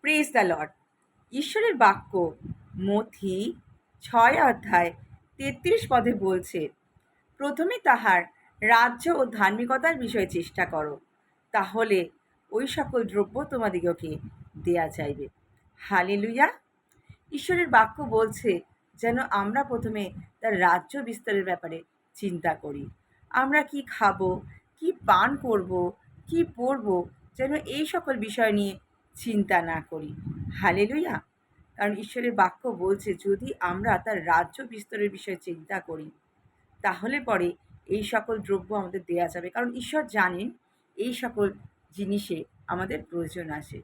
Praise the Lord. ঈশ্বরের বাক্য মথি 6 অধ্যায় 33 পদে বলছে, প্রথমে তাহার রাজ্য ও ধার্মিকতার বিষয়ে চেষ্টা করো, তাহলে ওই সকল দ্রব্য তোমাদিগকে দেয়া যাইবে। হালেলুয়া! ঈশ্বরের বাক্য বলছে যেন আমরা প্রথমে তার রাজ্য বিস্তারের ব্যাপারে চিন্তা করি। আমরা কি খাবো, কি পান করব, কি পরবো, যেন এই সকল বিষয় নিয়ে চিন্তা না করি। হালেলুয়া! কারণ ঈশ্বরের বাক্য বলছে যদি আমরা তার রাজ্য বিস্তারের বিষয়ে চিন্তা করি, তাহলে পরে এই সকল দ্রব্য আমাদের দেয়া যাবে। কারণ ঈশ্বর জানেন এই সকল জিনিসে আমাদের প্রয়োজন আছে।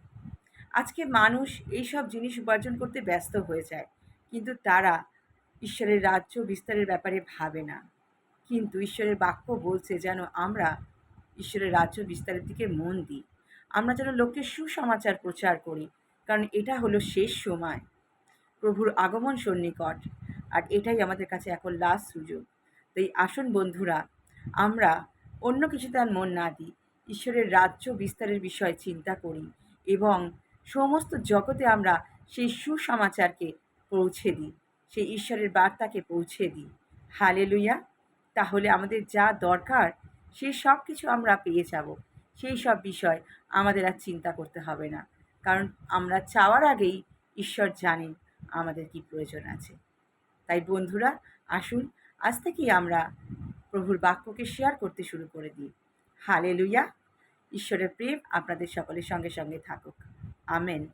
আজকে মানুষ এইসব জিনিস উপার্জন করতে ব্যস্ত হয়ে যায়, কিন্তু তারা ঈশ্বরের রাজ্য বিস্তারের ব্যাপারে ভাবে না। কিন্তু ঈশ্বরের বাক্য বলছে যেন আমরা ঈশ্বরের রাজ্য বিস্তারের দিকে মন দিই। আমরা যেন লোককে সুসমাচার প্রচার করি, কারণ এটা হলো শেষ সময়, প্রভুর আগমন সন্নিকট, আর এটাই আমাদের কাছে এখন লাস্ট সুযোগ। তাই আসুন বন্ধুরা, আমরা অন্য কিছুতে আর মন না দিই, ঈশ্বরের রাজ্য বিস্তারের বিষয়ে চিন্তা করি এবং সমস্ত জগতে আমরা সেই সুসমাচারকে পৌঁছে দিই, সেই ঈশ্বরের বার্তাকে পৌঁছে দিই। হালেলুয়া! তাহলে আমাদের যা দরকার সেই সব কিছু আমরা পেয়ে যাব। সেই সব বিষয় আমাদের আর চিন্তা করতে হবে না, কারণ আমরা চাওয়ার আগেই ঈশ্বর জানেন আমাদের কি প্রয়োজন আছে। তাই বন্ধুরা, আসুন আজ থেকেই আমরা প্রভুর বাক্যকে শেয়ার করতে শুরু করে দিই। হালেলুয়া! ঈশ্বরের প্রেম আপনাদের সকলের সঙ্গে সঙ্গে থাকুক। আমেন।